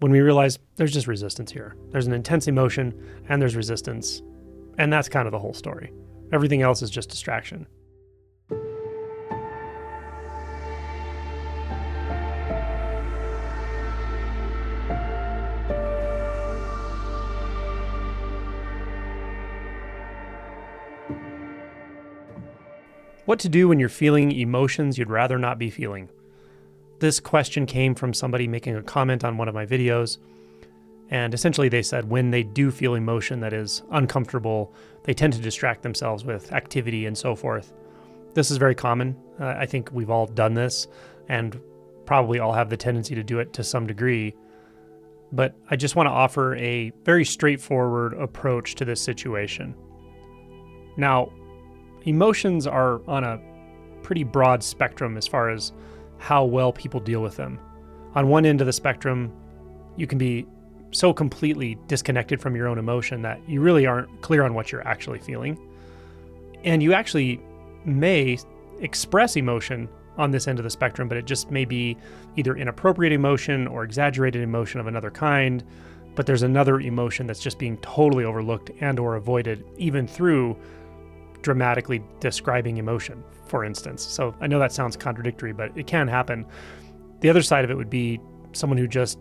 when we realize there's just resistance here. There's an intense emotion and there's resistance. And that's kind of the whole story. Everything else is just distraction. What to do when you're feeling emotions you'd rather not be feeling? This question came from somebody making a comment on one of my videos. And essentially they said when they do feel emotion that is uncomfortable, they tend to distract themselves with activity and so forth. This is very common. I think we've all done this and probably all have the tendency to do it to some degree. But I just want to offer a very straightforward approach to this situation. Now, emotions are on a pretty broad spectrum as far as how well people deal with them. On one end of the spectrum, you can be so completely disconnected from your own emotion that you really aren't clear on what you're actually feeling. And you actually may express emotion on this end of the spectrum, but it just may be either inappropriate emotion or exaggerated emotion of another kind. But there's another emotion that's just being totally overlooked and or avoided, even through dramatically describing emotion, for instance. So I know that sounds contradictory, but it can happen. The other side of it would be someone who just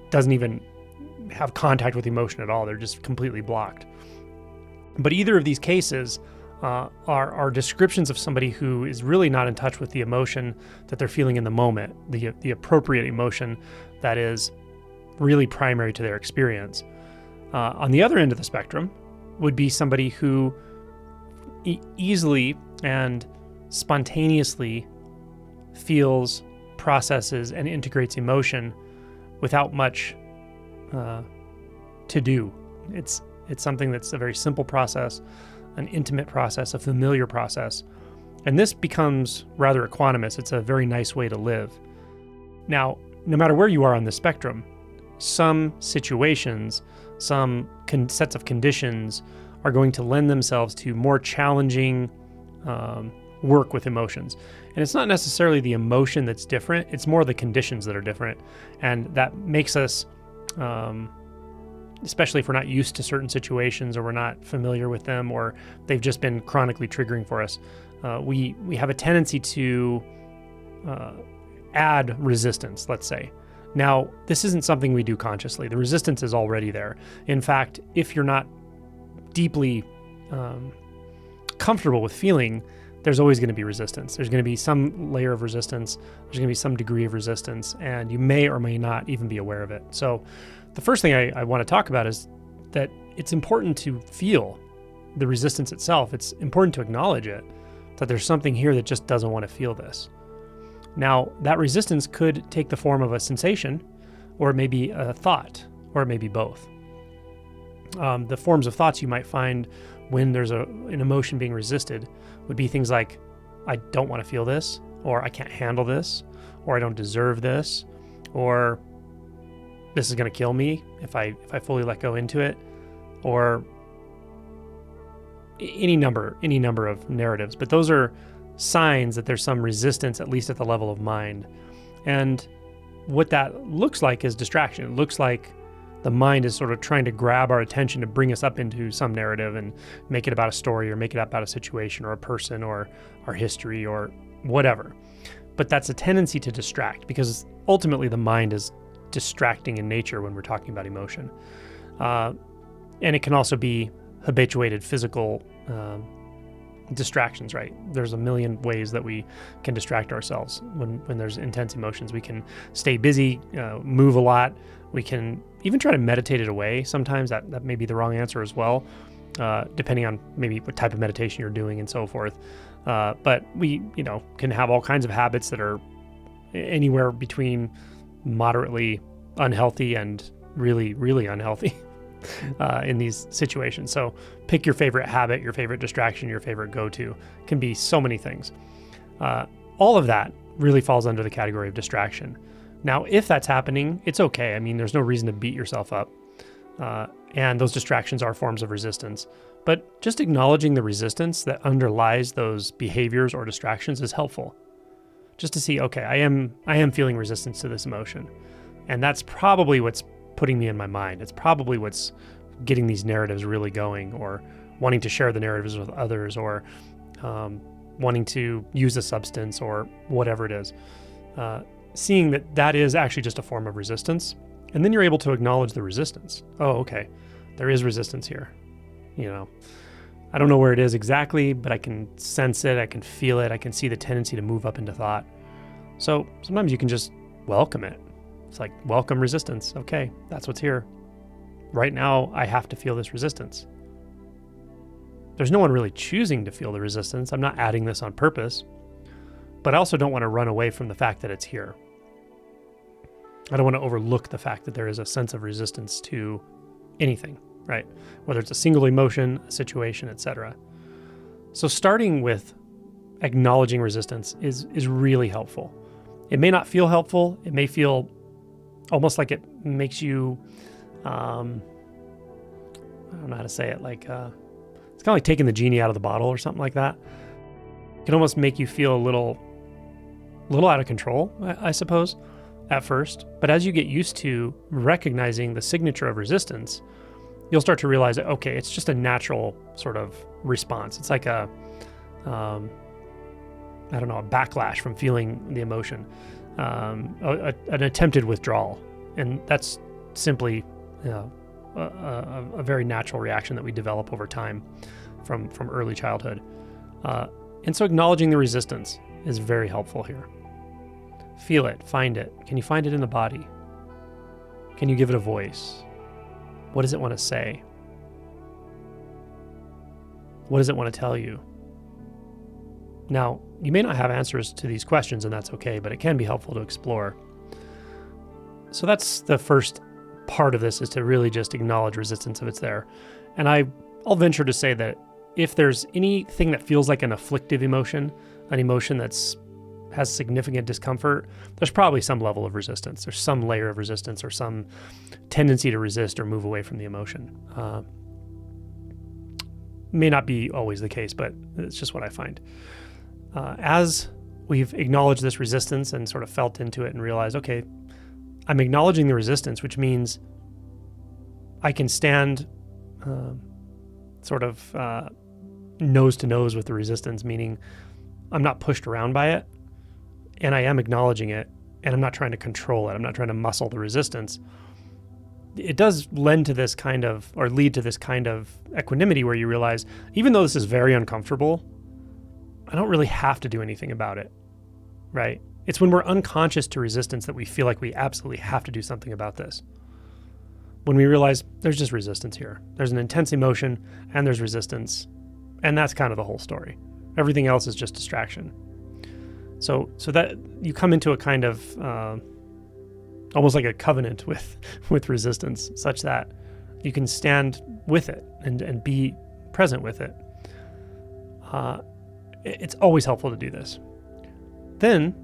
doesn't even have contact with emotion at all. They're just completely blocked. But either of these cases are descriptions of somebody who is really not in touch with the emotion that they're feeling in the moment, the appropriate emotion that is really primary to their experience. On the other end of the spectrum would be somebody who easily and spontaneously feels, processes, and integrates emotion without much to do. It's something that's a very simple process, an intimate process, a familiar process. And this becomes rather equanimous. It's a very nice way to live. Now, no matter where you are on the spectrum, some situations, some sets of conditions are going to lend themselves to more challenging work with emotions. And it's not necessarily the emotion that's different, it's more the conditions that are different. And that makes us, especially if we're not used to certain situations or we're not familiar with them or they've just been chronically triggering for us, we have a tendency to add resistance, let's say. Now, this isn't something we do consciously. The resistance is already there. In fact, if you're not deeply comfortable with feeling, there's always going to be resistance. There's going to be some layer of resistance. There's going to be some degree of resistance, and you may or may not even be aware of it. So the first thing I want to talk about is that it's important to feel the resistance itself. It's important to acknowledge it, that there's something here that just doesn't want to feel this. Now, that resistance could take the form of a sensation, or it may be a thought, or it may be both. The forms of thoughts you might find when there's an emotion being resisted would be things like, I don't want to feel this, or I can't handle this, or I don't deserve this, or this is going to kill me if I fully let go into it, or any number of narratives. But those are signs that there's some resistance, at least at the level of mind. And what that looks like is distraction. It looks like the mind is sort of trying to grab our attention to bring us up into some narrative and make it about a story or make it about a situation or a person or our history or whatever. But that's a tendency to distract, because ultimately the mind is distracting in nature when we're talking about emotion. And it can also be habituated physical distractions, right? There's a million ways that we can distract ourselves when there's intense emotions. We can stay busy, move a lot. We can even try to meditate it away. Sometimes that may be the wrong answer as well, depending on maybe what type of meditation you're doing and so forth. But we, can have all kinds of habits that are anywhere between moderately unhealthy and really, really unhealthy in these situations. So pick your favorite habit, your favorite distraction, your favorite go-to. It can be so many things. All of that really falls under the category of distraction. Now, if that's happening, it's okay. I mean, there's no reason to beat yourself up. And those distractions are forms of resistance. But just acknowledging the resistance that underlies those behaviors or distractions is helpful. Just to see, okay, I am feeling resistance to this emotion. And that's probably what's putting me in my mind. It's probably what's getting these narratives really going, or wanting to share the narratives with others, or wanting to use a substance, or whatever it is. Seeing that is actually just a form of resistance. And then you're able to acknowledge the resistance. Oh, okay, there is resistance here. I don't know where it is exactly, but I can sense it, I can feel it, I can see the tendency to move up into thought. So sometimes you can just welcome it. It's like, welcome resistance. Okay, that's what's here. Right now, I have to feel this resistance. There's no one really choosing to feel the resistance. I'm not adding this on purpose, but I also don't want to run away from the fact that it's here. I don't want to overlook the fact that there is a sense of resistance to anything, right? Whether it's a single emotion, a situation, etc. So starting with acknowledging resistance is really helpful. It may not feel helpful. It may feel almost like it makes you, I don't know how to say it, like, it's kind of like taking the genie out of the bottle or something like that. It can almost make you feel a little out of control, I suppose, at first. But as you get used to recognizing the signature of resistance, you'll start to realize that, okay, it's just a natural sort of response. It's like a backlash from feeling the emotion, an attempted withdrawal. And that's simply a very natural reaction that we develop over time from early childhood. And so acknowledging the resistance is very helpful here. Feel it, find it. Can you find it in the body? Can you give it a voice? What does it want to say? What does it want to tell you? Now, you may not have answers to these questions, and that's okay, but it can be helpful to explore. So that's the first part of this, is to really just acknowledge resistance if it's there. And I'll venture to say that if there's anything that feels like an afflictive emotion, an emotion has significant discomfort, there's probably some level of resistance. There's some layer of resistance or some tendency to resist or move away from the emotion. May not be always the case, but it's just what I find. As we've acknowledged this resistance and sort of felt into it and realized, okay, I'm acknowledging the resistance, which means I can stand nose to nose with the resistance, meaning I'm not pushed around by it, and I am acknowledging it, and I'm not trying to control it. I'm not trying to muscle the resistance. It does lead to this kind of equanimity where you realize, even though this is very uncomfortable, I don't really have to do anything about it, right? It's when we're unconscious to resistance that we feel like we absolutely have to do something about this. When we realize there's just resistance here. There's an intense emotion and there's resistance, and that's kind of the whole story. Everything else is just distraction. So that you come into a kind of almost like a covenant with resistance, such that you can stand with it and be present with it. It's always helpful to do this. Then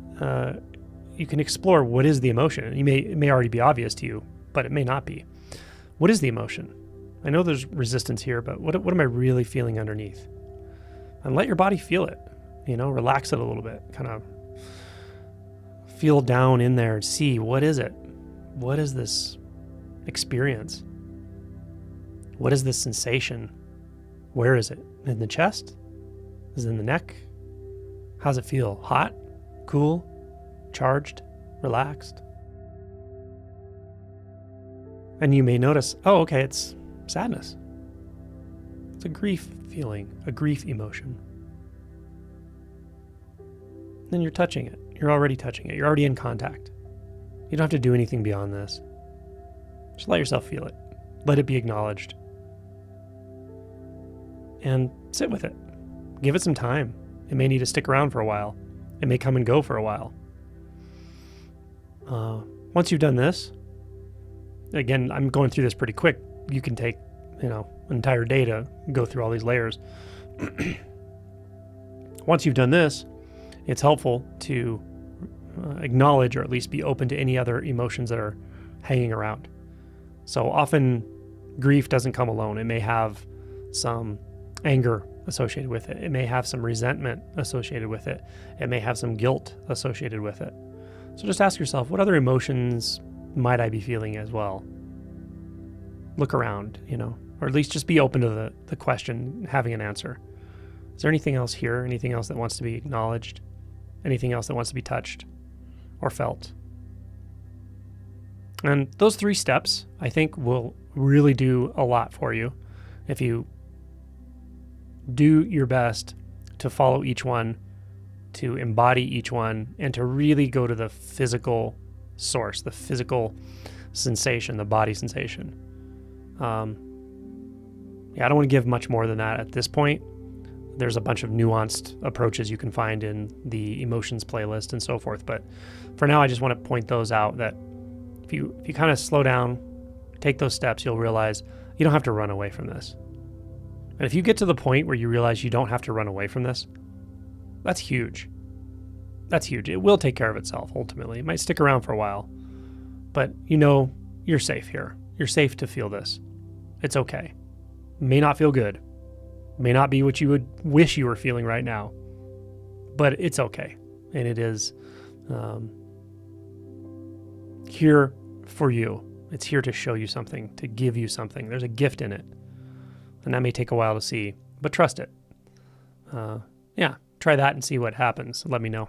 you can explore, what is the emotion? It may already be obvious to you, but it may not be. What is the emotion? I know there's resistance here, but what am I really feeling underneath? And let your body feel it. Relax it a little bit. Kind of feel down in there and see, what is it? What is this experience? What is this sensation? Where is it? In the chest? Is it in the neck? How's it feel? Hot? Cool? Charged? Relaxed? And you may notice, oh, okay, it's sadness. It's a grief feeling, a grief emotion. Then you're touching it. You're already touching it. You're already in contact. You don't have to do anything beyond this. Just let yourself feel it. Let it be acknowledged. And sit with it. Give it some time. It may need to stick around for a while. It may come and go for a while. Once you've done this, again, I'm going through this pretty quick. You can take, an entire day to go through all these layers. Once you've done this, it's helpful to acknowledge, or at least be open to any other emotions that are hanging around. So often grief doesn't come alone. It may have some anger associated with it. It may have some resentment associated with it. It may have some guilt associated with it. So just ask yourself, what other emotions might I be feeling as well? look around, or at least just be open to the question, having an answer. Is there anything else here? Anything else that wants to be acknowledged? Anything else that wants to be touched or felt? And those 3 steps, I think, will really do a lot for you if you do your best to follow each one, to embody each one, and to really go to the physical source, the physical sensation, the body sensation. I don't want to give much more than that at this point. There's a bunch of nuanced approaches you can find in the emotions playlist and so forth. But for now, I just want to point those out, that if you kind of slow down, take those steps, you'll realize you don't have to run away from this. And if you get to the point where you realize you don't have to run away from this, that's huge. That's huge. It will take care of itself ultimately. It might stick around for a while, but you're safe here. You're safe to feel this. It's okay. May not feel good. May not be what you would wish you were feeling right now, but it's okay. And it is here for you. It's here to show you something, to give you something. There's a gift in it. And that may take a while to see, but trust it. Try that and see what happens. Let me know.